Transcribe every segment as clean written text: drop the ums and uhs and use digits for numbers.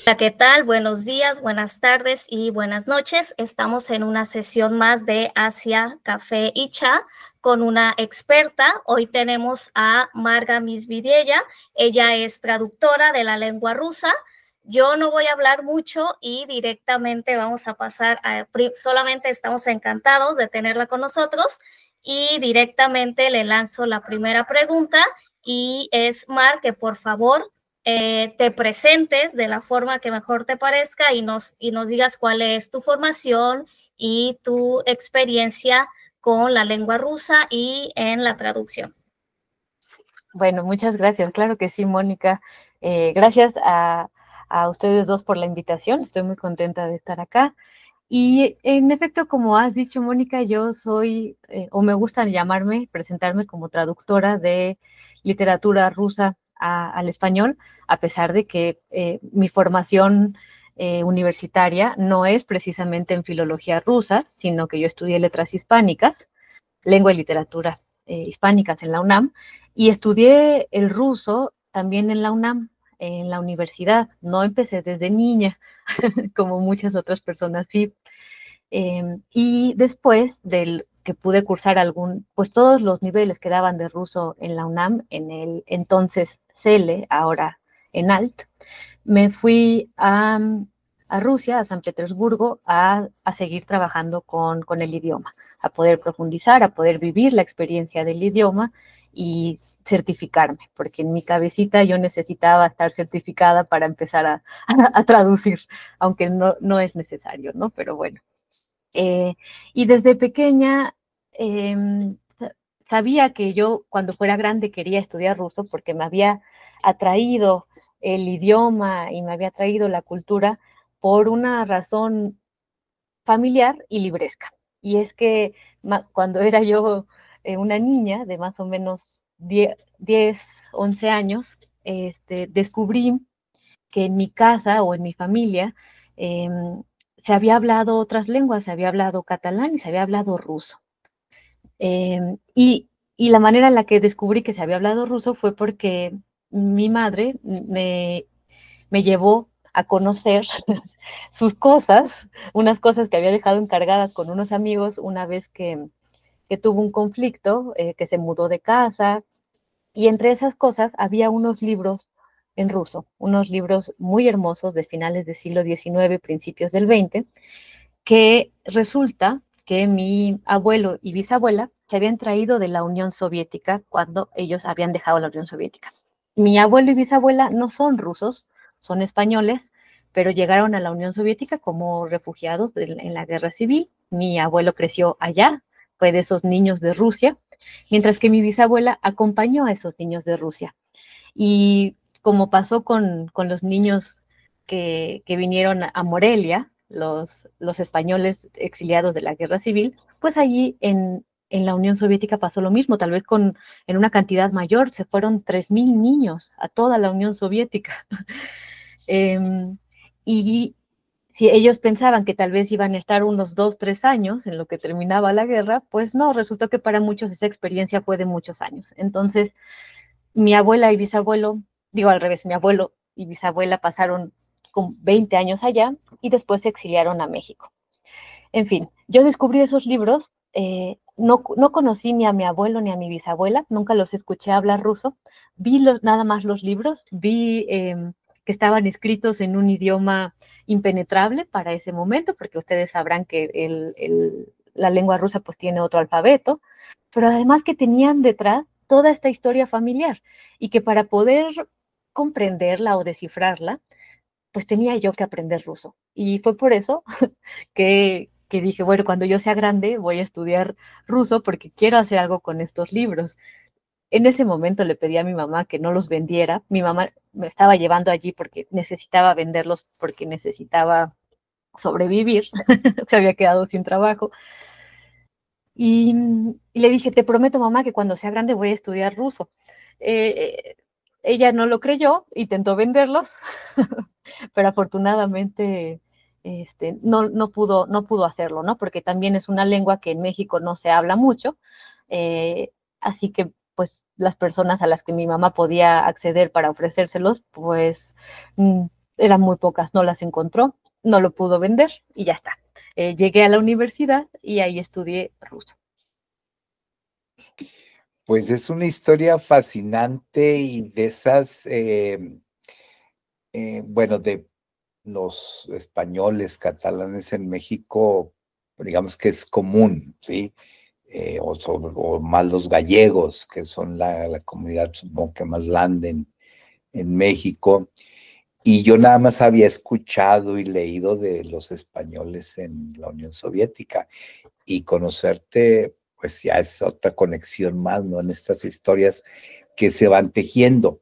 Hola, ¿qué tal? Buenos días, buenas tardes y buenas noches. Estamos en una sesión más de Asia, Café y Cha con una experta. Hoy tenemos a Marga Misvidiella. Ella es traductora de la lengua rusa. Yo no voy a hablar mucho y directamente vamos a pasar a... Solamente estamos encantados de tenerla con nosotros y directamente le lanzo la primera pregunta y es, Mar, que por favor te presentes de la forma que mejor te parezca y nos digas cuál es tu formación y tu experiencia con la lengua rusa y en la traducción. Bueno, muchas gracias. Claro que sí, Mónica. Gracias a ustedes dos por la invitación. Estoy muy contenta de estar acá. Y en efecto, como has dicho, Mónica, yo soy, o me gusta llamarme, presentarme como traductora de literatura rusa al español, a pesar de que mi formación universitaria no es precisamente en filología rusa, sino que yo estudié letras hispánicas, lengua y literatura hispánicas en la UNAM, y estudié el ruso también en la UNAM, en la universidad. No empecé desde niña, como muchas otras personas sí. Y después del que pude cursar pues todos los niveles que daban de ruso en la UNAM, en el entonces CELE, ahora en ALT, me fui a Rusia, a San Petersburgo, a seguir trabajando con el idioma, a poder profundizar, a poder vivir la experiencia del idioma y certificarme, porque en mi cabecita yo necesitaba estar certificada para empezar a traducir, aunque no es necesario, ¿no? Pero bueno. Y desde pequeña eh, sabía que yo cuando fuera grande quería estudiar ruso porque me había atraído el idioma y me había atraído la cultura por una razón familiar y libresca. Y es que cuando era yo una niña de más o menos 11 años, descubrí que en mi casa o en mi familia eh, se había hablado otras lenguas, se había hablado catalán y se había hablado ruso. Y la manera en la que descubrí que se había hablado ruso fue porque mi madre me llevó a conocer sus cosas, unas cosas que había dejado encargadas con unos amigos una vez que tuvo un conflicto, que se mudó de casa, y entre esas cosas había unos libros en ruso, unos libros muy hermosos de finales del siglo XIX, principios del XX, que resulta que mi abuelo y bisabuela se habían traído de la Unión Soviética cuando ellos habían dejado la Unión Soviética. Mi abuelo y bisabuela no son rusos, son españoles, pero llegaron a la Unión Soviética como refugiados en la guerra civil. Mi abuelo creció allá, fue de esos niños de Rusia, mientras que mi bisabuela acompañó a esos niños de Rusia. Y como pasó con los niños que vinieron a Morelia, los españoles exiliados de la guerra civil, pues allí en la Unión Soviética pasó lo mismo, tal vez en una cantidad mayor, se fueron 3.000 niños a toda la Unión Soviética. Y si ellos pensaban que tal vez iban a estar unos 2, 3 años en lo que terminaba la guerra, pues no, resultó que para muchos esa experiencia fue de muchos años. Entonces, mi abuela y bisabuelo, digo al revés, mi abuelo y bisabuela pasaron con 20 años allá y después se exiliaron a México. En fin, yo descubrí esos libros, no conocí ni a mi abuelo ni a mi bisabuela, nunca los escuché hablar ruso, vi nada más los libros, vi que estaban escritos en un idioma impenetrable para ese momento, porque ustedes sabrán que la lengua rusa pues tiene otro alfabeto, pero además que tenían detrás toda esta historia familiar y que para poder comprenderla o descifrarla, pues tenía yo que aprender ruso. Y fue por eso que dije, bueno, cuando yo sea grande voy a estudiar ruso porque quiero hacer algo con estos libros. En ese momento le pedí a mi mamá que no los vendiera. Mi mamá me estaba llevando allí porque necesitaba venderlos, porque necesitaba sobrevivir. Se había quedado sin trabajo. Y le dije, te prometo, mamá, que cuando sea grande voy a estudiar ruso. Eh, Ella no lo creyó, intentó venderlos, pero afortunadamente no pudo hacerlo, ¿no? Porque también es una lengua que en México no se habla mucho, así que pues las personas a las que mi mamá podía acceder para ofrecérselos, pues eran muy pocas, no las encontró, no lo pudo vender y ya está. Llegué a la universidad y ahí estudié ruso. Pues es una historia fascinante y de esas, bueno, de los españoles catalanes en México, digamos que es común, ¿sí? O más los gallegos, que son la comunidad, supongo que más grande en México. Y yo nada más había escuchado y leído de los españoles en la Unión Soviética. Y conocerte, pues ya es otra conexión más, ¿no? En estas historias que se van tejiendo.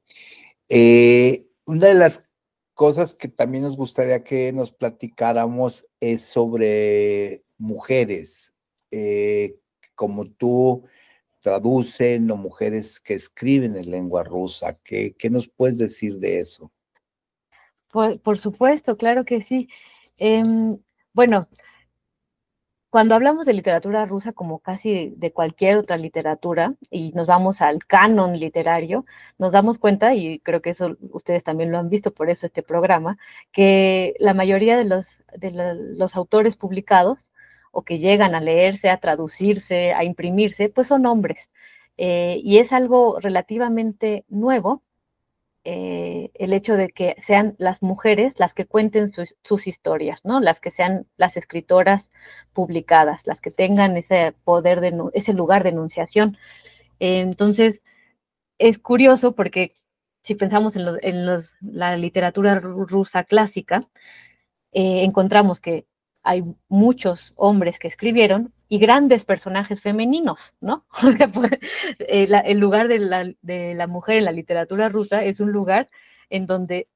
Una de las cosas que también nos gustaría que nos platicáramos es sobre mujeres, como tú traducen o mujeres que escriben en lengua rusa. ¿Qué nos puedes decir de eso? Por supuesto, claro que sí. Bueno, cuando hablamos de literatura rusa, como casi de cualquier otra literatura, y nos vamos al canon literario, nos damos cuenta, y creo que eso ustedes también lo han visto, por eso este programa, que la mayoría de los autores publicados, o que llegan a leerse, a traducirse, a imprimirse, pues son hombres. Y es algo relativamente nuevo, el hecho de que sean las mujeres las que cuenten sus historias, ¿no? Las que sean las escritoras publicadas, las que tengan ese poder, ese lugar de enunciación. Entonces, es curioso porque si pensamos la literatura rusa clásica, encontramos que hay muchos hombres que escribieron y grandes personajes femeninos, ¿no? O sea, pues, el lugar de la mujer en la literatura rusa es un lugar en donde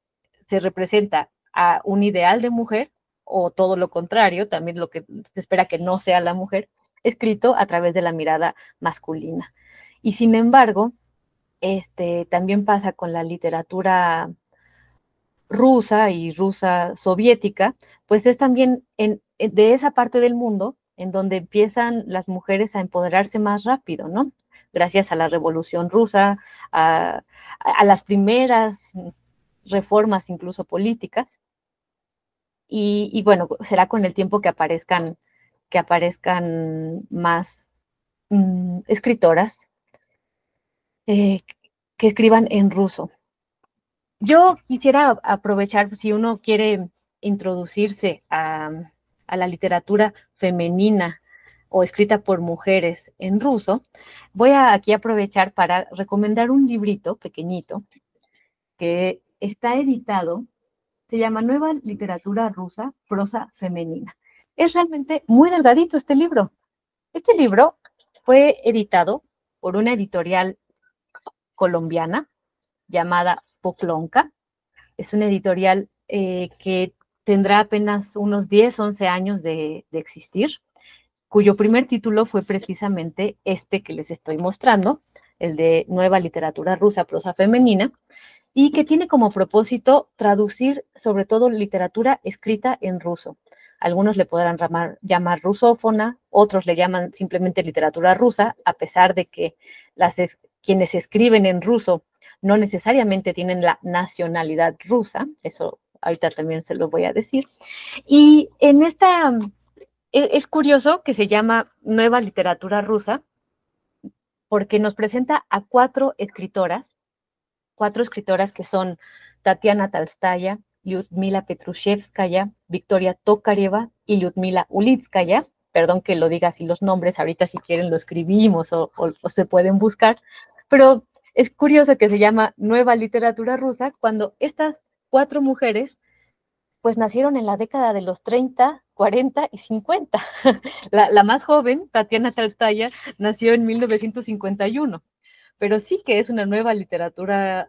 se representa a un ideal de mujer, o todo lo contrario, también lo que se espera que no sea la mujer, escrito a través de la mirada masculina. Y sin embargo, también pasa con la literatura rusa y rusa soviética, pues es también de esa parte del mundo en donde empiezan las mujeres a empoderarse más rápido, ¿no? Gracias a la Revolución Rusa, a las primeras reformas incluso políticas. Y bueno, será con el tiempo que aparezcan más escritoras eh, que escriban en ruso. Yo quisiera aprovechar, si uno quiere introducirse a la literatura femenina o escrita por mujeres en ruso, voy a aquí aprovechar para recomendar un librito pequeñito que está editado, se llama Nueva Literatura Rusa, Prosa Femenina. Es realmente muy delgadito este libro. Este libro fue editado por una editorial colombiana llamada Poklonka. Es una editorial que tendrá apenas unos 10, 11 años de existir, cuyo primer título fue precisamente este que les estoy mostrando, el de Nueva Literatura Rusa, Prosa Femenina, y que tiene como propósito traducir sobre todo literatura escrita en ruso. Algunos le podrán llamar rusófona, otros le llaman simplemente literatura rusa, a pesar de que quienes escriben en ruso no necesariamente tienen la nacionalidad rusa, eso ahorita también se lo voy a decir. Y en es curioso que se llama Nueva Literatura Rusa, porque nos presenta a cuatro escritoras que son Tatiana Tolstaya, Lyudmila Petrushevskaya, Victoria Tokareva y Lyudmila Ulitskaya. Perdón que lo diga así los nombres, ahorita si quieren lo escribimos o se pueden buscar, pero es curioso que se llama Nueva Literatura Rusa cuando estas cuatro mujeres pues nacieron en la década de los 30, 40 y 50. La más joven, Tatiana Tolstaya, nació en 1951, pero sí que es una nueva literatura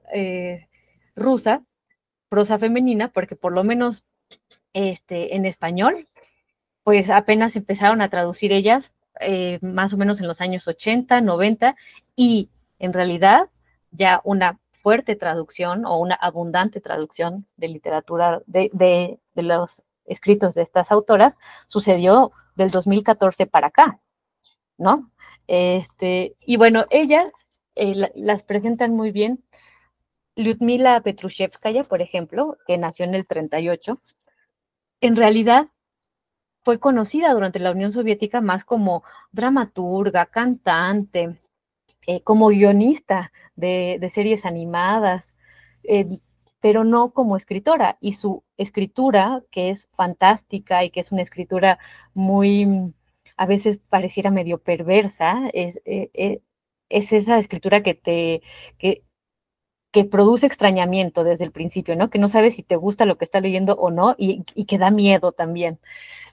rusa, prosa femenina, porque por lo menos en español, pues apenas empezaron a traducir ellas más o menos en los años 80, 90, y en realidad ya una fuerte traducción o una abundante traducción de literatura de los escritos de estas autoras sucedió del 2014 para acá, ¿no? Y bueno, ellas las presentan muy bien. Lyudmila Petrushevskaya, por ejemplo, que nació en el 38, en realidad fue conocida durante la Unión Soviética más como dramaturga, cantante, como guionista de series animadas, eh, pero no como escritora. Y su escritura, que es fantástica y que es una escritura muy, a veces pareciera medio perversa, es esa escritura que, que produce extrañamiento desde el principio, ¿no? Que no sabes si te gusta lo que está leyendo o no y que da miedo también.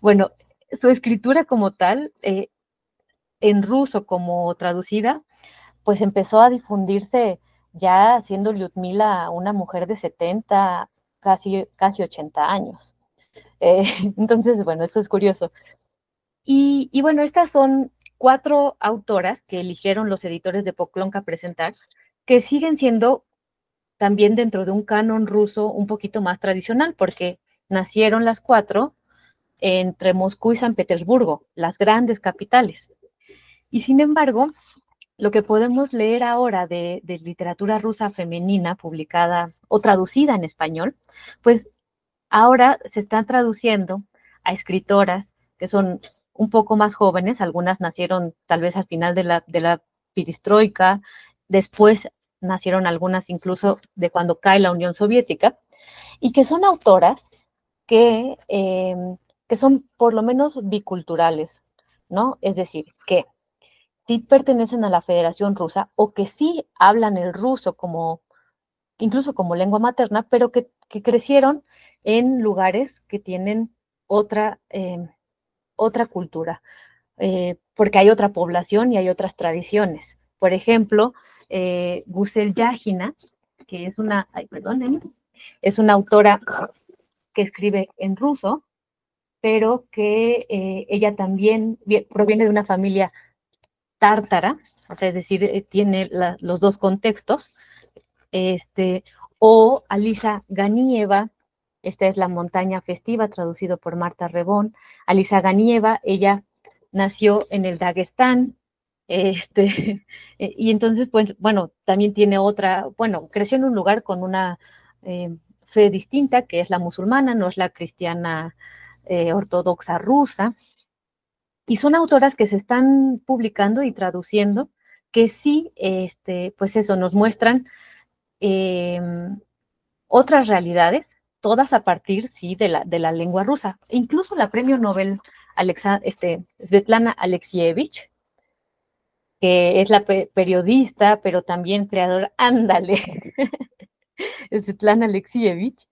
Bueno, su escritura como tal, en ruso como traducida, pues empezó a difundirse ya siendo Lyudmila una mujer de 70, casi 80 años. Eh, entonces, bueno, eso es curioso. Y bueno, estas son 4 autoras que eligieron los editores de Poklonka presentar, que siguen siendo también dentro de un canon ruso un poquito más tradicional, porque nacieron las 4 entre Moscú y San Petersburgo, las grandes capitales. Y sin embargo, lo que podemos leer ahora de literatura rusa femenina publicada o traducida en español, pues ahora se están traduciendo a escritoras que son un poco más jóvenes, algunas nacieron tal vez al final de la perestroika, después nacieron algunas incluso de cuando cae la Unión Soviética, y que son autoras que, que son por lo menos biculturales, ¿no? Es decir, que sí pertenecen a la Federación Rusa o que sí hablan el ruso como, incluso como lengua materna, pero que crecieron en lugares que tienen otra, otra cultura, porque hay otra población y hay otras tradiciones. Por ejemplo, Gusel Yagina, que es una, ay, perdonen, es una autora que escribe en ruso, pero que ella también proviene de una familia tártara, o sea, es decir, tiene los dos contextos, o Alisa Ganieva, esta es La montaña festiva, traducido por Marta Rebón. Alisa Ganieva, ella nació en el Dagestán, y entonces, pues, bueno, también tiene otra, bueno, creció en un lugar con una fe distinta, que es la musulmana, no es la cristiana ortodoxa rusa, y son autoras que se están publicando y traduciendo, que sí, pues eso, nos muestran eh, otras realidades, todas a partir, sí, de la lengua rusa. Incluso la premio Nobel Svetlana Alexievich, que es la periodista, pero también creadora, ándale, Svetlana Alexievich,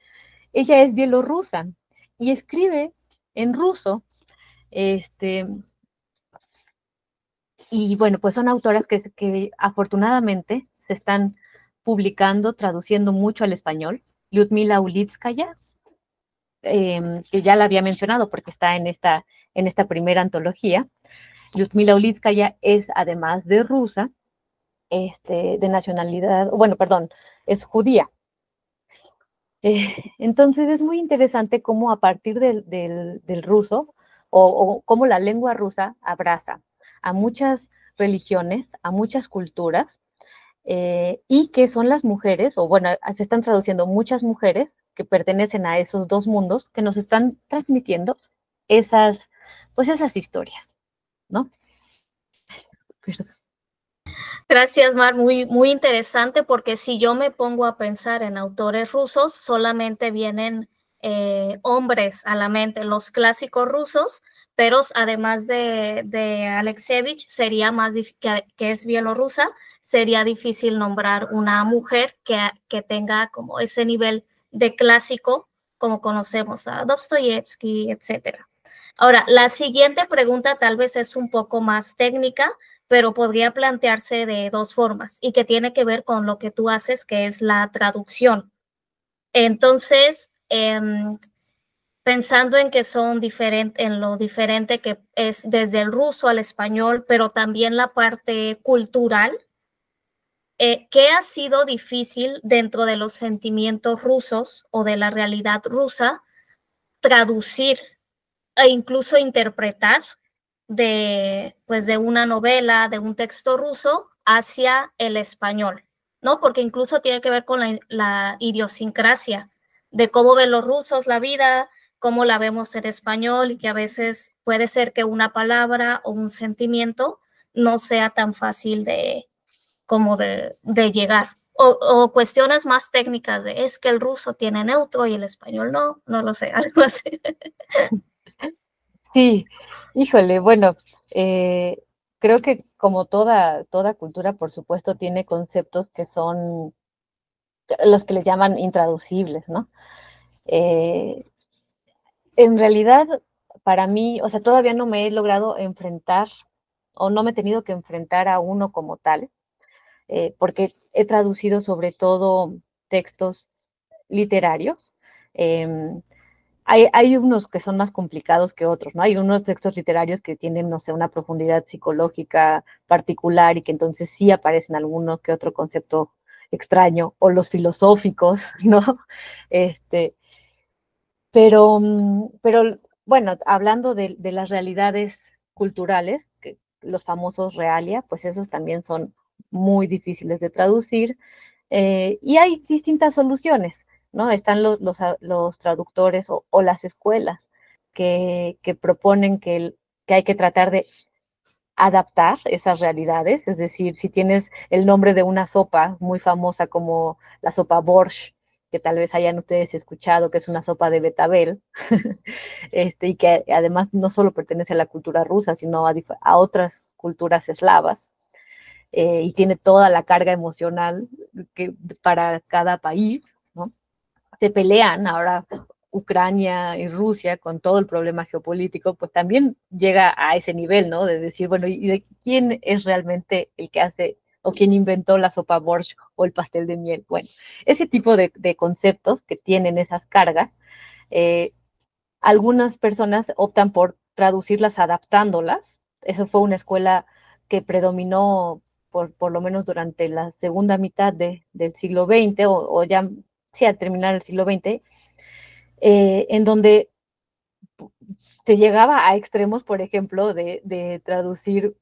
ella es bielorrusa y escribe en ruso, este, y bueno, pues son autoras que afortunadamente se están publicando, traduciendo mucho al español. Lyudmila Ulitskaya, que ya la había mencionado porque está en esta primera antología. Lyudmila Ulitskaya es, además de rusa, de nacionalidad, bueno, perdón, es judía. Entonces es muy interesante cómo a partir del ruso o cómo la lengua rusa abraza a muchas religiones, a muchas culturas, y que son las mujeres, o bueno, se están traduciendo muchas mujeres que pertenecen a esos dos mundos que nos están transmitiendo esas, pues esas historias, ¿no? Perdón. Gracias, Mar. Muy, muy interesante porque si yo me pongo a pensar en autores rusos, solamente vienen hombres a la mente, los clásicos rusos, pero además de Alexievich, sería más que es bielorrusa, sería difícil nombrar una mujer que tenga como ese nivel de clásico como conocemos a Dostoyevsky, etcétera. Ahora, la siguiente pregunta tal vez es un poco más técnica, pero podría plantearse de dos formas y que tiene que ver con lo que tú haces, que es la traducción. Entonces, pensando en que son diferentes, en lo diferente que es desde el ruso al español, pero también la parte cultural, ¿qué ha sido difícil dentro de los sentimientos rusos o de la realidad rusa traducir e incluso interpretar pues de una novela, de un texto ruso hacia el español, ¿no? Porque incluso tiene que ver con la idiosincrasia de cómo ven los rusos la vida, cómo la vemos en español, y que a veces puede ser que una palabra o un sentimiento no sea tan fácil como de llegar. O cuestiones más técnicas de es que el ruso tiene neutro y el español no lo sé, algo así. Sí, híjole, bueno, creo que como toda cultura, por supuesto, tiene conceptos que son los que les llaman intraducibles, ¿no? Eh, en realidad, para mí, o sea, todavía no me he logrado enfrentar o no me he tenido que enfrentar a uno como tal, porque he traducido sobre todo textos literarios. Eh, hay unos que son más complicados que otros, ¿no? Hay unos textos literarios que tienen, no sé, una profundidad psicológica particular y que entonces sí aparecen alguno que otro concepto extraño, o los filosóficos, ¿no? Este, pero bueno, hablando de las realidades culturales, que los famosos realia, pues esos también son muy difíciles de traducir, y hay distintas soluciones, ¿no? Están los traductores o las escuelas que proponen que hay que tratar de adaptar esas realidades, es decir, si tienes el nombre de una sopa muy famosa como la sopa Borscht, que tal vez hayan ustedes escuchado, que es una sopa de betabel, y que además no solo pertenece a la cultura rusa, sino a otras culturas eslavas, y tiene toda la carga emocional para cada país, ¿no? Se pelean ahora Ucrania y Rusia con todo el problema geopolítico, pues también llega a ese nivel, ¿no? De decir, bueno, ¿y de quién es realmente el que hace o quién inventó la sopa borscht o el pastel de miel? Bueno, ese tipo de conceptos que tienen esas cargas, eh, algunas personas optan por traducirlas adaptándolas. Eso fue una escuela que predominó por lo menos durante la segunda mitad del siglo XX o ya, sí, al terminar el siglo XX, en donde se llegaba a extremos, por ejemplo, de traducir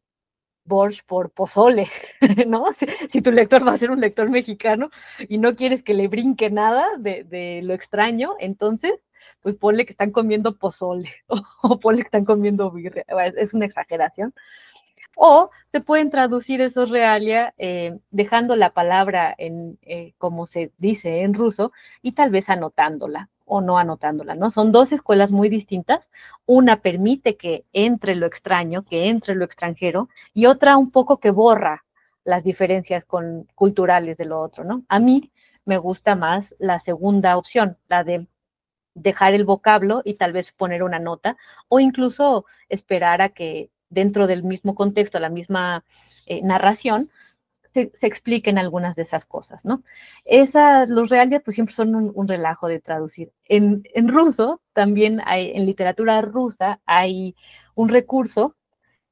Borscht por pozole, ¿no? Si tu lector va a ser un lector mexicano y no quieres que le brinque nada de lo extraño, entonces, pues ponle que están comiendo pozole o ponle que están comiendo birria. Es una exageración. O se pueden traducir esos realia dejando la palabra como se dice en ruso y tal vez anotándola o no anotándola, ¿no? Son dos escuelas muy distintas. Una permite que entre lo extraño, que entre lo extranjero, y otra un poco que borra las diferencias culturales de lo otro, ¿no? A mí me gusta más la segunda opción, la de dejar el vocablo y tal vez poner una nota, o incluso esperar a que dentro del mismo contexto, la misma narración, se expliquen algunas de esas cosas, ¿no? Los realias pues siempre son un relajo de traducir. En ruso también hay, en literatura rusa hay un recurso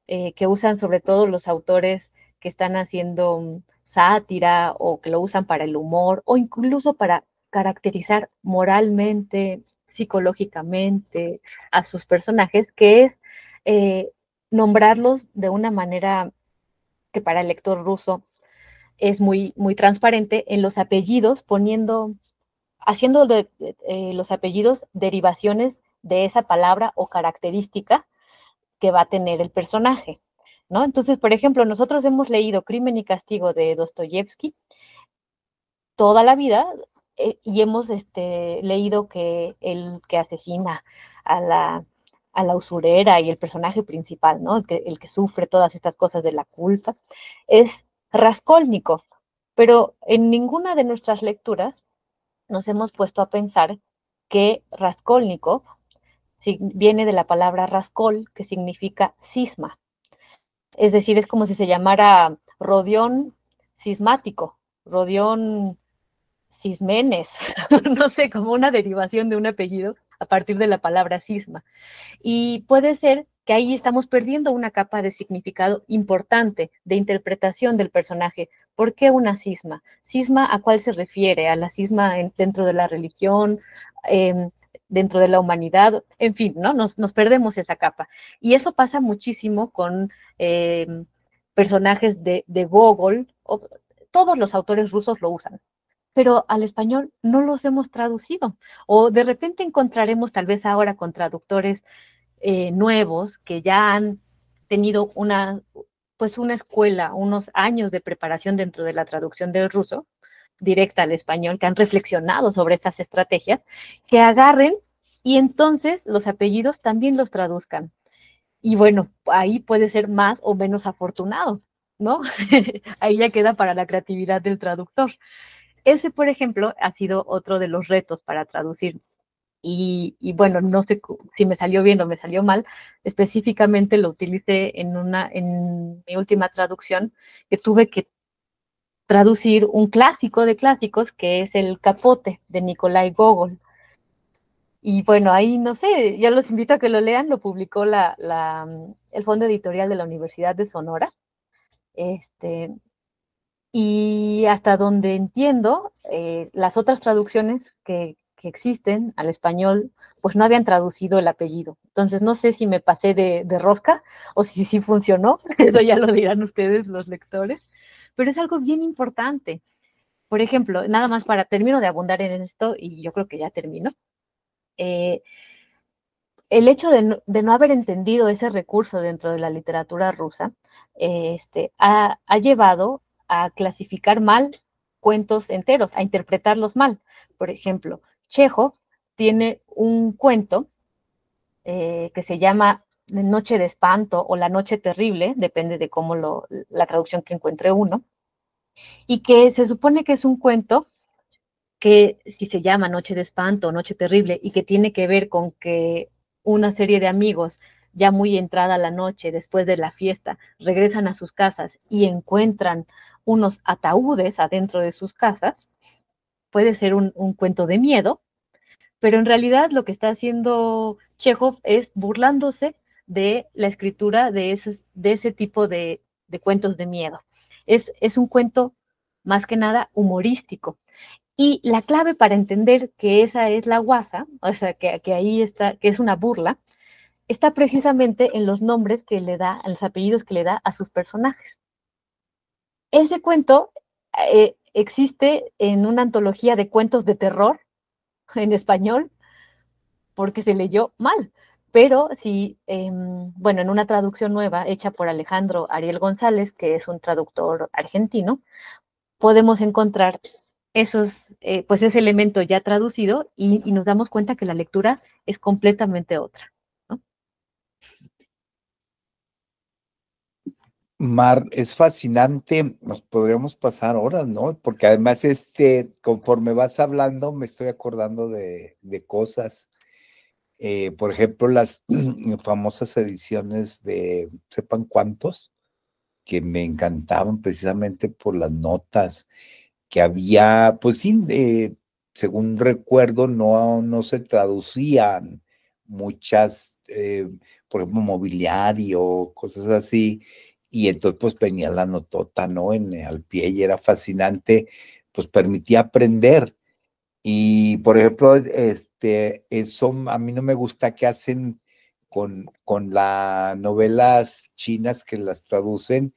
que usan sobre todo los autores que están haciendo sátira o que lo usan para el humor o incluso para caracterizar moralmente, psicológicamente a sus personajes, que es nombrarlos de una manera que para el lector ruso es muy transparente en los apellidos, haciendo los apellidos derivaciones de esa palabra o característica que va a tener el personaje, ¿no? Entonces, por ejemplo, nosotros hemos leído Crimen y Castigo de Dostoyevsky toda la vida, y hemos leído que el que asesina a la usurera y el personaje principal, ¿no? El que sufre todas estas cosas de la culpa, es Raskolnikov. Pero en ninguna de nuestras lecturas nos hemos puesto a pensar que Raskolnikov viene de la palabra Raskol, que significa cisma. Es decir, es como si se llamara Rodión cismático, Rodión Cismenes, no sé, como una derivación de un apellido a partir de la palabra cisma. Y puede ser que ahí estamos perdiendo una capa de significado importante de interpretación del personaje. ¿Por qué una cisma? ¿Cisma a cuál se refiere? ¿A la cisma dentro de la religión? Dentro de la humanidad, en fin, ¿no? Nos perdemos esa capa. Y eso pasa muchísimo con personajes de Gogol, todos los autores rusos lo usan, pero al español no los hemos traducido. O de repente encontraremos tal vez ahora con traductores nuevos que ya han tenido pues una escuela, unos años de preparación dentro de la traducción del ruso directa al español, que han reflexionado sobre estas estrategias, que agarren y entonces los apellidos también los traduzcan. Y bueno, ahí puede ser más o menos afortunado, ¿no? Ahí ya queda para la creatividad del traductor. Ese, por ejemplo, ha sido otro de los retos para traducir. Y bueno, no sé si me salió bien o me salió mal, específicamente lo utilicé en mi última traducción, que tuve que traducir un clásico de clásicos, que es El Capote, de Nikolai Gogol. Y bueno, ahí no sé, yo los invito a que lo lean, lo publicó el Fondo Editorial de la Universidad de Sonora. Y hasta donde entiendo, las otras traducciones que existen al español, pues no habían traducido el apellido. Entonces no sé si me pasé de rosca o si sí funcionó, eso ya lo dirán ustedes, los lectores, pero es algo bien importante. Por ejemplo, nada más termino de abundar en esto y yo creo que ya termino. Eh, el hecho de no haber entendido ese recurso dentro de la literatura rusa ha llevado a clasificar mal cuentos enteros, a interpretarlos mal. Por ejemplo, Chekhov tiene un cuento que se llama Noche de Espanto o La Noche Terrible, depende de la traducción que encuentre uno, y que se supone que es un cuento que si se llama Noche de Espanto o Noche Terrible y que tiene que ver con que una serie de amigos, ya muy entrada la noche, después de la fiesta, regresan a sus casas y encuentran unos ataúdes adentro de sus casas, puede ser un cuento de miedo, pero en realidad lo que está haciendo Chekhov es burlándose de la escritura de ese tipo de cuentos de miedo. Es un cuento más que nada humorístico. Y la clave para entender que esa es la guasa, o sea, que ahí está, que es una burla, está precisamente en los nombres que le da, en los apellidos que le da a sus personajes. Ese cuento existe en una antología de cuentos de terror en español porque se leyó mal. Pero si, bueno, en una traducción nueva hecha por Alejandro Ariel González, que es un traductor argentino, podemos encontrar pues ese elemento ya traducido y nos damos cuenta que la lectura es completamente otra, ¿no? Mar, es fascinante, nos podríamos pasar horas, ¿no? Porque además, conforme vas hablando, me estoy acordando de cosas. Por ejemplo, las famosas ediciones de Sepan Cuántos, que me encantaban precisamente por las notas que había, pues sí, según recuerdo, no se traducían muchas, por ejemplo, mobiliario, cosas así, y entonces pues venía la notota, ¿no? Al pie y era fascinante, pues permitía aprender. Y por ejemplo, eso a mí no me gusta que hacen con las novelas chinas que las traducen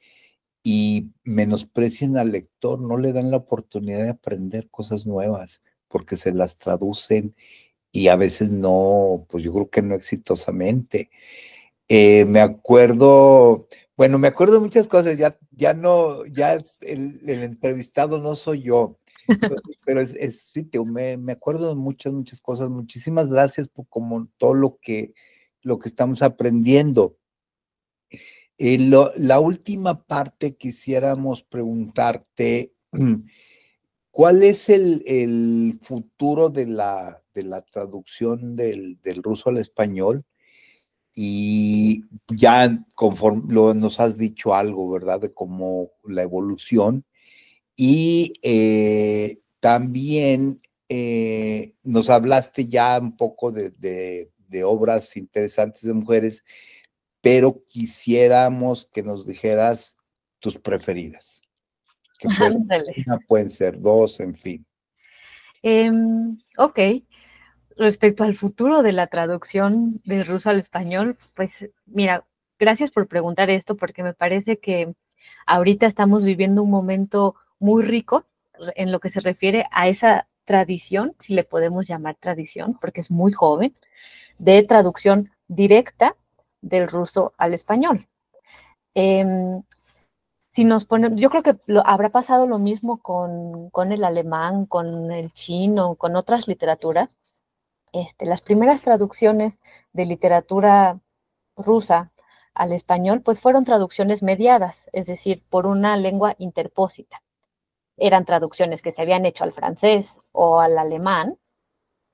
y menosprecian al lector, no le dan la oportunidad de aprender cosas nuevas porque se las traducen y a veces no, pues yo creo que no exitosamente. Me acuerdo, bueno, me acuerdo de muchas cosas, ya no, ya el entrevistado no soy yo, pero sí, me acuerdo de muchas cosas. Muchísimas gracias por como todo lo que estamos aprendiendo. La última parte quisiéramos preguntarte, ¿cuál es el futuro de la traducción del ruso al español? Y ya conforme nos has dicho algo, ¿verdad? De cómo la evolución. Y también nos hablaste ya un poco de obras interesantes de mujeres, pero quisiéramos que nos dijeras tus preferidas, que pueden ser dos, en fin. Ok, respecto al futuro de la traducción del ruso al español, pues mira, gracias por preguntar esto porque me parece que ahorita estamos viviendo un momento muy rico en lo que se refiere a esa tradición, si le podemos llamar tradición, porque es muy joven, de traducción directa del ruso al español. Si nos ponemos, yo creo que habrá pasado lo mismo con el alemán, con el chino, con otras literaturas. Las primeras traducciones de literatura rusa al español, pues fueron traducciones mediadas, es decir, por una lengua interpósita. Eran traducciones que se habían hecho al francés o al alemán,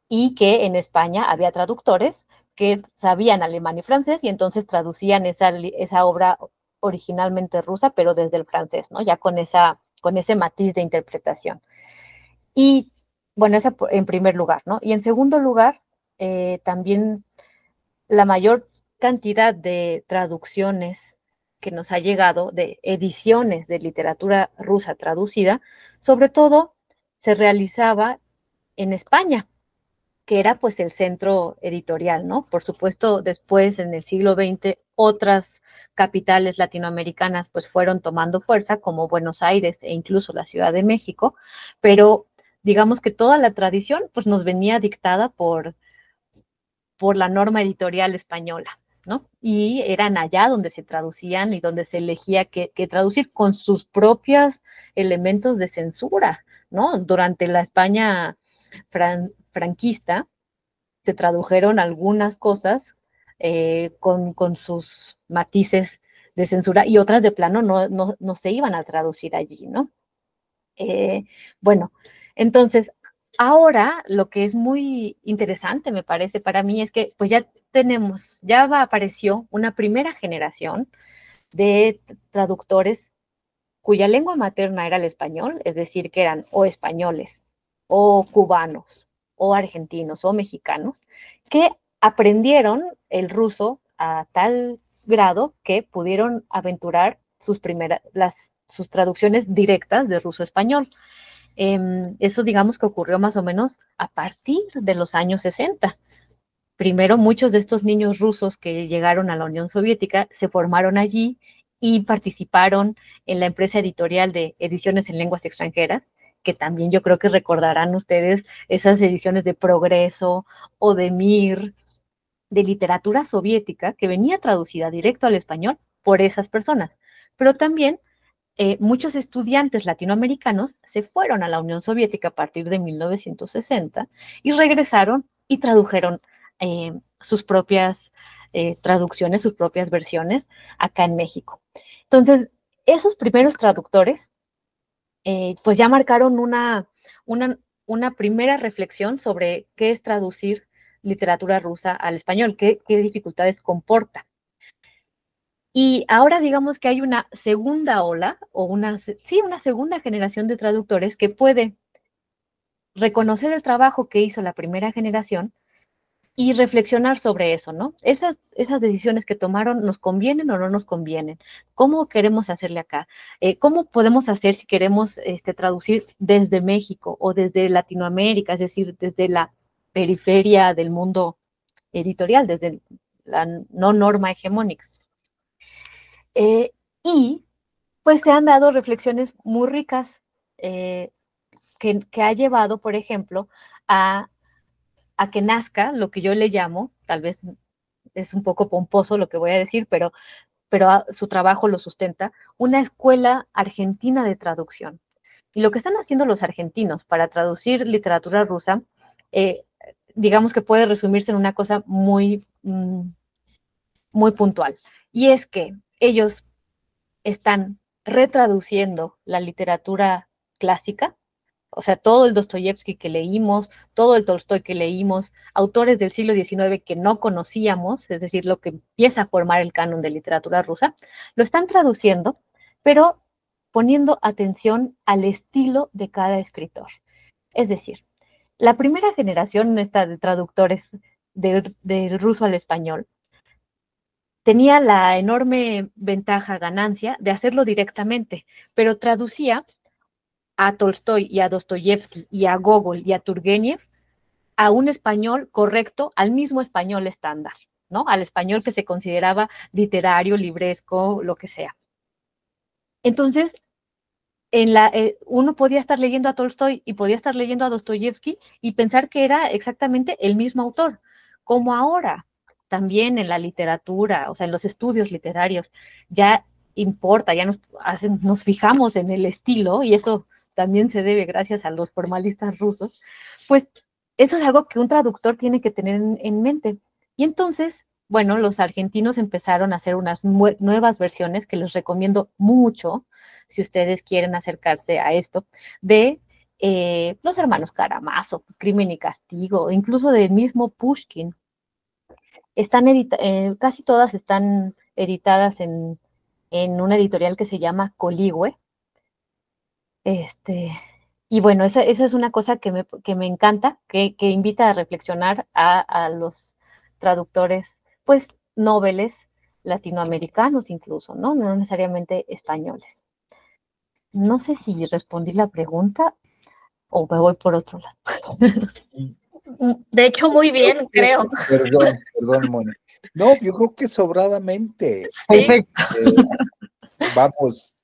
y que en España había traductores que sabían alemán y francés y entonces traducían esa obra originalmente rusa, pero desde el francés, ¿no? Ya con ese matiz de interpretación. Y bueno, esa en primer lugar, ¿no? Y en segundo lugar, también la mayor cantidad de traducciones que nos ha llegado, de ediciones de literatura rusa traducida, sobre todo se realizaba en España, que era pues el centro editorial, ¿no? Por supuesto, después en el siglo XX otras capitales latinoamericanas pues fueron tomando fuerza, como Buenos Aires e incluso la Ciudad de México, pero digamos que toda la tradición pues nos venía dictada por la norma editorial española, ¿no? Y eran allá donde se traducían y donde se elegía que traducir con sus propios elementos de censura, ¿no? Durante la España franquista se tradujeron algunas cosas con sus matices de censura y otras de plano no se iban a traducir allí, ¿no? Bueno, entonces, ahora lo que es muy interesante, me parece, para mí, es que pues ya apareció una primera generación de traductores cuya lengua materna era el español, es decir, que eran o españoles, o cubanos, o argentinos, o mexicanos, que aprendieron el ruso a tal grado que pudieron aventurar sus traducciones directas de ruso a español. Eso digamos que ocurrió más o menos a partir de los años 60. Primero, muchos de estos niños rusos que llegaron a la Unión Soviética se formaron allí y participaron en la empresa editorial de ediciones en lenguas extranjeras, que también yo creo que recordarán ustedes esas ediciones de Progreso o de Mir, de literatura soviética, que venía traducida directo al español por esas personas. Pero también muchos estudiantes latinoamericanos se fueron a la Unión Soviética a partir de 1960 y regresaron y tradujeron sus propias traducciones, sus propias versiones acá en México. Entonces, esos primeros traductores pues ya marcaron una primera reflexión sobre qué es traducir literatura rusa al español, qué dificultades comporta. Y ahora digamos que hay una segunda ola o una segunda generación de traductores que puede reconocer el trabajo que hizo la primera generación y reflexionar sobre eso, ¿no? Esas decisiones que tomaron, ¿nos convienen o no nos convienen? ¿Cómo queremos hacerle acá? ¿Cómo podemos hacer si queremos traducir desde México o desde Latinoamérica, es decir, desde la periferia del mundo editorial, desde la no norma hegemónica? Y pues se han dado reflexiones muy ricas que ha llevado, por ejemplo, a que nazca lo que yo le llamo, tal vez es un poco pomposo lo que voy a decir, pero su trabajo lo sustenta, una escuela argentina de traducción. Y lo que están haciendo los argentinos para traducir literatura rusa, digamos que puede resumirse en una cosa muy puntual. Y es que ellos están retraduciendo la literatura clásica, o sea, todo el Dostoyevsky que leímos, todo el Tolstoy que leímos, autores del siglo XIX que no conocíamos, es decir, lo que empieza a formar el canon de literatura rusa, lo están traduciendo, pero poniendo atención al estilo de cada escritor. Es decir, la primera generación esta de traductores del ruso al español tenía la enorme ventaja, ganancia, de hacerlo directamente, pero traducía a Tolstoy y a Dostoyevsky y a Gogol y a Turgenev a un español correcto, al mismo español estándar, ¿no? Al español que se consideraba literario, libresco, lo que sea. Entonces, uno podía estar leyendo a Tolstoy y podía estar leyendo a Dostoyevsky y pensar que era exactamente el mismo autor, como ahora, también en la literatura, o sea, en los estudios literarios, ya importa, ya nos fijamos en el estilo, y eso también se debe gracias a los formalistas rusos, pues eso es algo que un traductor tiene que tener en mente. Y entonces, bueno, los argentinos empezaron a hacer unas nuevas versiones que les recomiendo mucho, si ustedes quieren acercarse a esto, de los hermanos Karamazov, Crimen y Castigo, incluso del mismo Pushkin. Casi todas están editadas en una editorial que se llama Coligüe. Este, y bueno, esa es una cosa que me encanta, que invita a reflexionar a los traductores, pues, noveles latinoamericanos incluso, ¿no? No necesariamente españoles. No sé si respondí la pregunta o me voy por otro lado. De hecho, muy bien, creo. Perdón, Moni. No, yo creo que sobradamente. Sí. Vamos,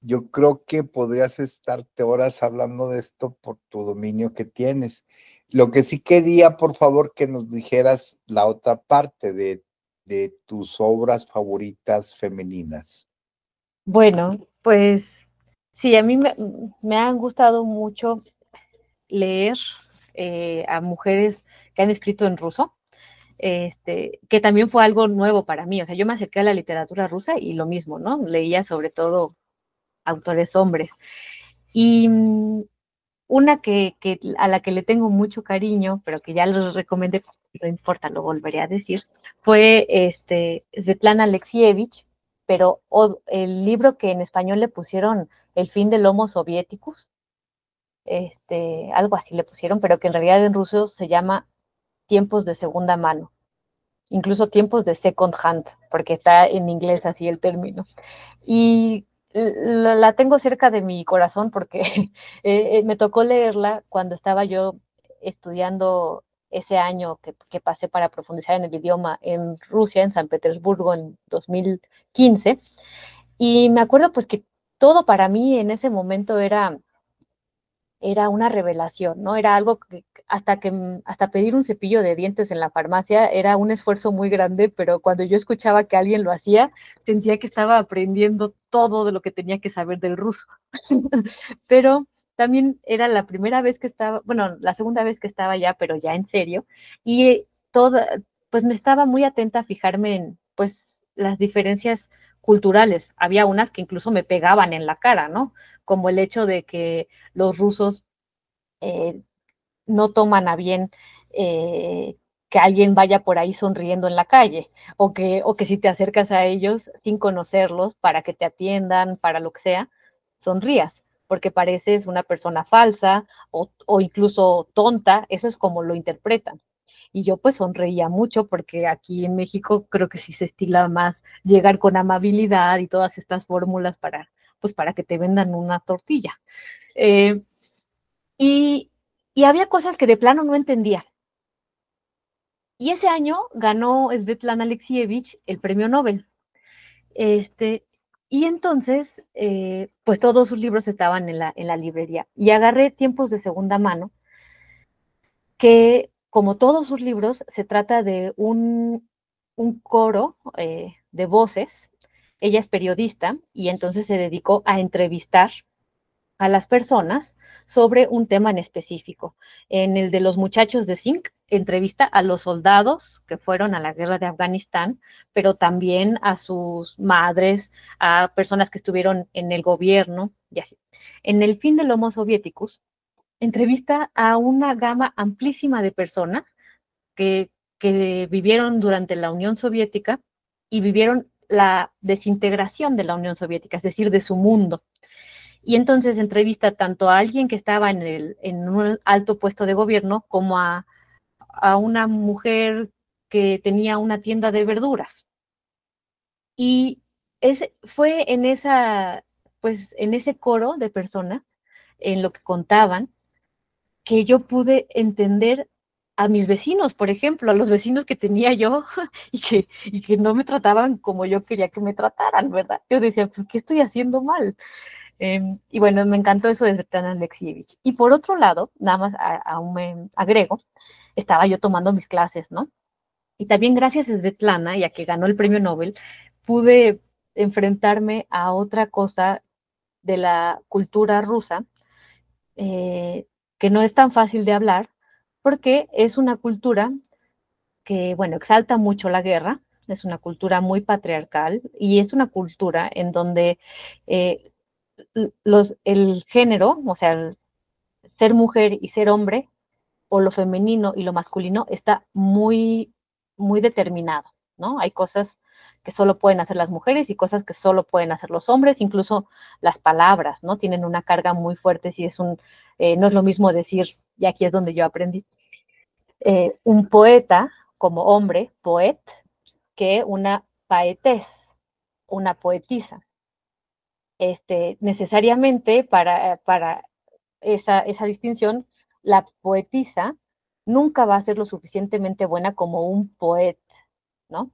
yo creo que podrías estarte horas hablando de esto por tu dominio que tienes. Lo que sí quería, por favor, que nos dijeras la otra parte de tus obras favoritas femeninas. Bueno, pues sí, a mí me han gustado mucho leer a mujeres que han escrito en ruso, que también fue algo nuevo para mí. O sea, yo me acerqué a la literatura rusa y lo mismo, ¿no? Leía sobre todo autores hombres. Y una a la que le tengo mucho cariño, pero que ya lo recomendé, no importa, lo volveré a decir, fue Svetlana Alexievich, pero el libro que en español le pusieron El fin del Homo Soviéticus, algo así le pusieron, pero que en realidad en ruso se llama Tiempos de Segunda Mano, incluso Tiempos de Second Hand, porque está en inglés así el término. Y la tengo cerca de mi corazón porque me tocó leerla cuando estaba yo estudiando ese año que pasé para profundizar en el idioma en Rusia, en San Petersburgo, en 2015. Y me acuerdo pues que todo para mí en ese momento era una revelación, ¿no? Era algo que hasta pedir un cepillo de dientes en la farmacia era un esfuerzo muy grande, pero cuando yo escuchaba que alguien lo hacía, sentía que estaba aprendiendo todo de lo que tenía que saber del ruso. Pero también era la primera vez que estaba, bueno, la segunda vez que estaba ya, pero ya en serio, y pues me estaba muy atenta a fijarme en, pues, las diferencias culturales. Había unas que incluso me pegaban en la cara, ¿no? Como el hecho de que los rusos eh, no toman a bien que alguien vaya por ahí sonriendo en la calle, o que si te acercas a ellos sin conocerlos para que te atiendan, para lo que sea, sonrías, porque pareces una persona falsa o incluso tonta, eso es como lo interpretan. Y yo pues sonreía mucho porque aquí en México creo que sí se estila más llegar con amabilidad y todas estas fórmulas pues para que te vendan una tortilla. Eh, y, y había cosas que de plano no entendía. Y ese año ganó Svetlana Alexievich el premio Nobel. Este, y entonces, pues todos sus libros estaban en la librería. Y agarré Tiempos de Segunda Mano, que como todos sus libros, se trata de un coro de voces. Ella es periodista y entonces se dedicó a entrevistar a las personas sobre un tema en específico. En el de los muchachos de Zinc, entrevista a los soldados que fueron a la guerra de Afganistán, pero también a sus madres, a personas que estuvieron en el gobierno y así. En el fin del Homo Soviéticus, entrevista a una gama amplísima de personas que vivieron durante la Unión Soviética y vivieron la desintegración de la Unión Soviética, es decir, de su mundo. Y entonces entrevista tanto a alguien que estaba en un alto puesto de gobierno como a una mujer que tenía una tienda de verduras. Y fue pues en ese coro de personas, en lo que contaban, que yo pude entender a mis vecinos, por ejemplo, a los vecinos que tenía yo y que no me trataban como yo quería que me trataran, ¿verdad? Yo decía, pues, ¿qué estoy haciendo mal? Y bueno, me encantó eso de Svetlana Alexievich. Y por otro lado, nada más aún me agrego, estaba yo tomando mis clases, ¿no? Y también gracias a Svetlana, ya que ganó el premio Nobel, pude enfrentarme a otra cosa de la cultura rusa, que no es tan fácil de hablar, porque es una cultura que, bueno, exalta mucho la guerra, es una cultura muy patriarcal y es una cultura en donde eh, el género, o sea, el ser mujer y ser hombre, o lo femenino y lo masculino, está muy, muy determinado, ¿no? Hay cosas que solo pueden hacer las mujeres y cosas que solo pueden hacer los hombres, incluso las palabras, ¿no? Tienen una carga muy fuerte, si es no es lo mismo decir, y aquí es donde yo aprendí, un poeta como hombre, poet, que una paetez, una poetisa. Necesariamente para esa distinción, la poetisa nunca va a ser lo suficientemente buena como un poeta, ¿no?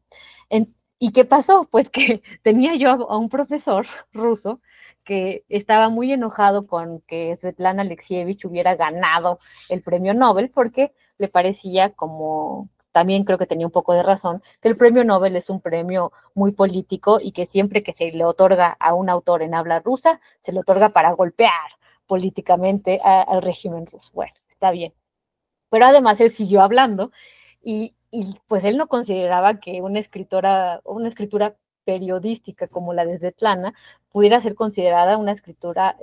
¿Y qué pasó? Pues que tenía yo a un profesor ruso que estaba muy enojado con que Svetlana Alexievich hubiera ganado el premio Nobel porque le parecía, como también creo que tenía un poco de razón, que el premio Nobel es un premio muy político y que siempre que se le otorga a un autor en habla rusa, se le otorga para golpear políticamente al régimen ruso. Bueno, está bien. Pero además él siguió hablando y pues él no consideraba que una escritora o una escritura periodística como la de Svetlana pudiera ser considerada una escritura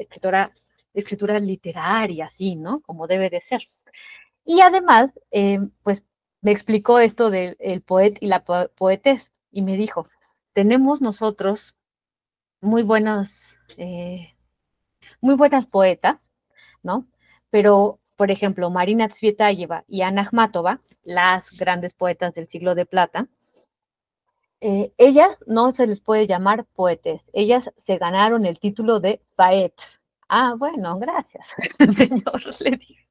literaria, así, ¿no? Como debe de ser. Y además, pues me explicó esto del el poeta y la poetess y me dijo, tenemos nosotros muy buenos, eh, muy buenas poetas, ¿no? Pero, por ejemplo, Marina Tsvetaeva y Ana Akhmatova, las grandes poetas del siglo de plata, ellas no se les puede llamar poetes, ellas se ganaron el título de poet. Ah, bueno, gracias, señor, le dije.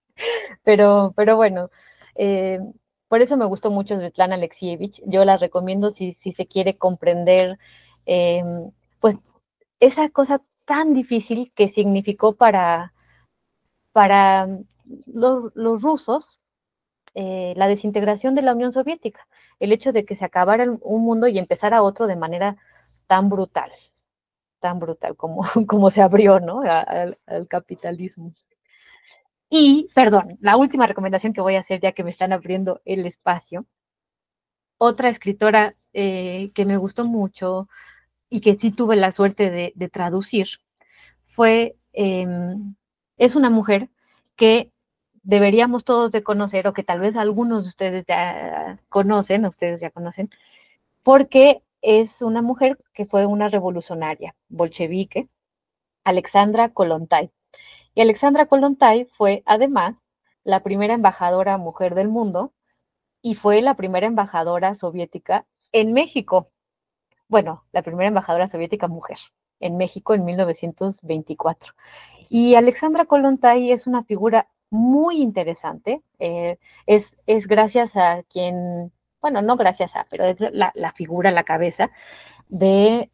Pero bueno, eh, por eso me gustó mucho Svetlana Alexievich. Yo la recomiendo si se quiere comprender, eh, pues, esa cosa tan difícil que significó para los rusos la desintegración de la Unión Soviética, el hecho de que se acabara un mundo y empezara otro de manera tan tan brutal como, como se abrió, ¿no? Al capitalismo. Y, perdón, la última recomendación que voy a hacer ya que me están abriendo el espacio, otra escritora que me gustó mucho y que sí tuve la suerte de traducir fue, es una mujer que deberíamos todos de conocer o que tal vez algunos de ustedes ya conocen, porque es una mujer que fue una revolucionaria bolchevique, Alexandra Kollontai. Y Alexandra Kollontai fue además la primera embajadora mujer del mundo y fue la primera embajadora soviética en México. Bueno, la primera embajadora soviética mujer en México en 1924. Y Alexandra Kollontai es una figura muy interesante. Es gracias a quien, bueno, no gracias a, pero es la figura, la cabeza de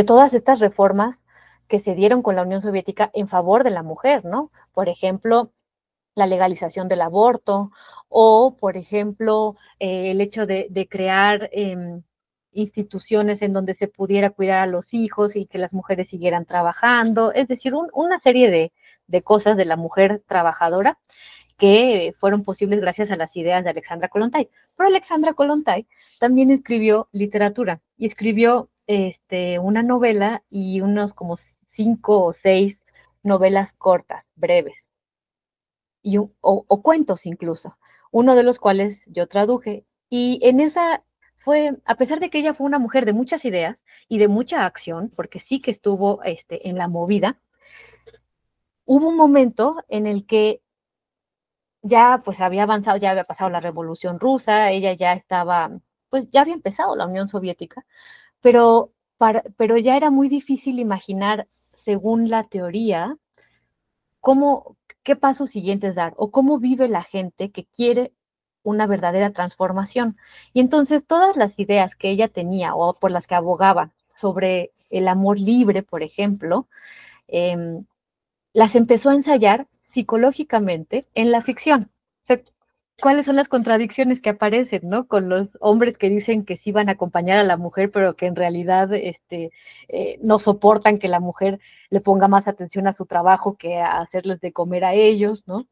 todas estas reformas que se dieron con la Unión Soviética en favor de la mujer, ¿no? Por ejemplo, la legalización del aborto o, por ejemplo, el hecho de crear instituciones en donde se pudiera cuidar a los hijos y que las mujeres siguieran trabajando, es decir, una serie de cosas de la mujer trabajadora que fueron posibles gracias a las ideas de Alexandra Kollontai. Pero Alexandra Kollontai también escribió literatura y escribió una novela y unos como 5 o 6 novelas cortas, breves, o cuentos incluso, uno de los cuales yo traduje. Y en esa fue, a pesar de que ella fue una mujer de muchas ideas y de mucha acción, porque sí que estuvo en la movida, hubo un momento en el que ya pues había avanzado, ya había pasado la Revolución Rusa, ella ya estaba, pues ya había empezado la Unión Soviética, pero ya era muy difícil imaginar, según la teoría, qué pasos siguientes dar o cómo vive la gente que quiere una verdadera transformación. Y entonces todas las ideas que ella tenía o por las que abogaba sobre el amor libre, por ejemplo, las empezó a ensayar psicológicamente en la ficción. O sea, ¿cuáles son las contradicciones que aparecen, ¿no? Con los hombres que dicen que sí van a acompañar a la mujer, pero que en realidad no soportan que la mujer le ponga más atención a su trabajo que a hacerles de comer a ellos, ¿no?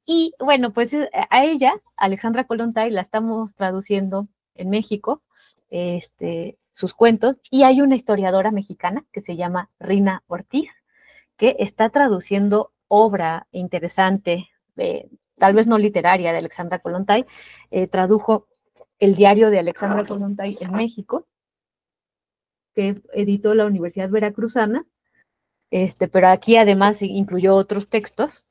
Y bueno, pues a ella, Alexandra Kollontai, la estamos traduciendo en México, sus cuentos, y hay una historiadora mexicana que se llama Rina Ortiz, que está traduciendo obra interesante, tal vez no literaria, de Alexandra Kollontai. Tradujo el diario de Alexandra Kollontai en México, que editó la Universidad Veracruzana, pero aquí además incluyó otros textos,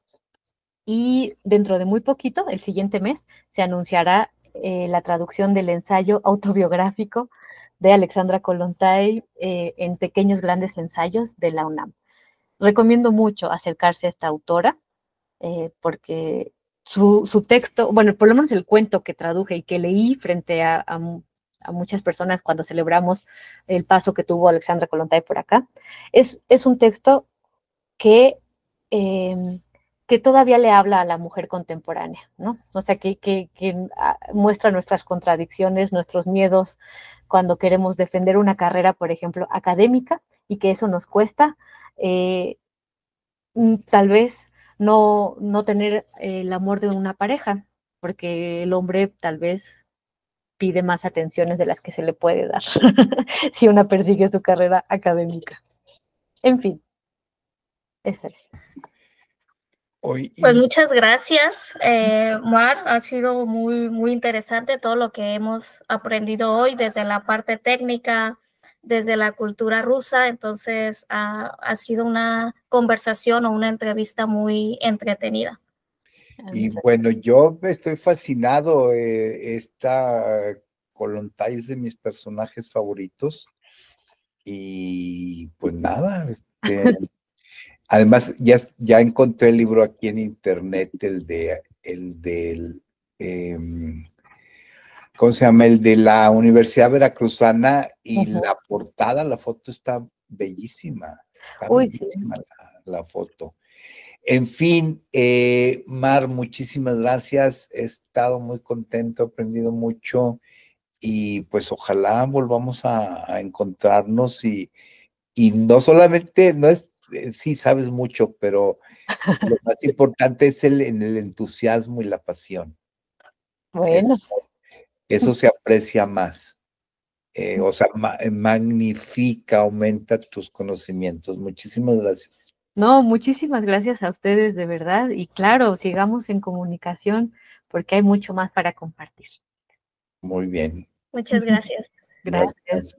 y dentro de muy poquito, el siguiente mes, se anunciará la traducción del ensayo autobiográfico de Alexandra Kollontai en Pequeños Grandes Ensayos de la UNAM. Recomiendo mucho acercarse a esta autora, porque su texto, bueno, por lo menos el cuento que traduje y que leí frente a muchas personas cuando celebramos el paso que tuvo Alexandra Kollontai por acá, es un texto que, que todavía le habla a la mujer contemporánea, ¿no? O sea, que muestra nuestras contradicciones, nuestros miedos cuando queremos defender una carrera, por ejemplo, académica, y que eso nos cuesta, tal vez no tener el amor de una pareja, porque el hombre tal vez pide más atenciones de las que se le puede dar si una persigue su carrera académica. En fin, eso es. Pues muchas gracias, Mar. Ha sido muy, muy interesante todo lo que hemos aprendido hoy desde la parte técnica, desde la cultura rusa. Entonces, ha sido una conversación o una entrevista muy entretenida. Y bueno, yo estoy fascinado. Esta Kollontai es de mis personajes favoritos. Y pues nada, además ya encontré el libro aquí en internet, ¿cómo se llama? El de la Universidad Veracruzana, y la portada, la foto está bellísima. Está bellísima la foto. En fin, Mar, muchísimas gracias. He estado muy contento, he aprendido mucho, y pues ojalá volvamos a encontrarnos, y no solamente, no es, sí sabes mucho, pero lo más importante es el entusiasmo y la pasión. Bueno. Eso se aprecia más. O sea, magnifica, aumenta tus conocimientos. Muchísimas gracias. No, muchísimas gracias a ustedes, de verdad. Y claro, sigamos en comunicación porque hay mucho más para compartir. Muy bien. Muchas gracias. Gracias.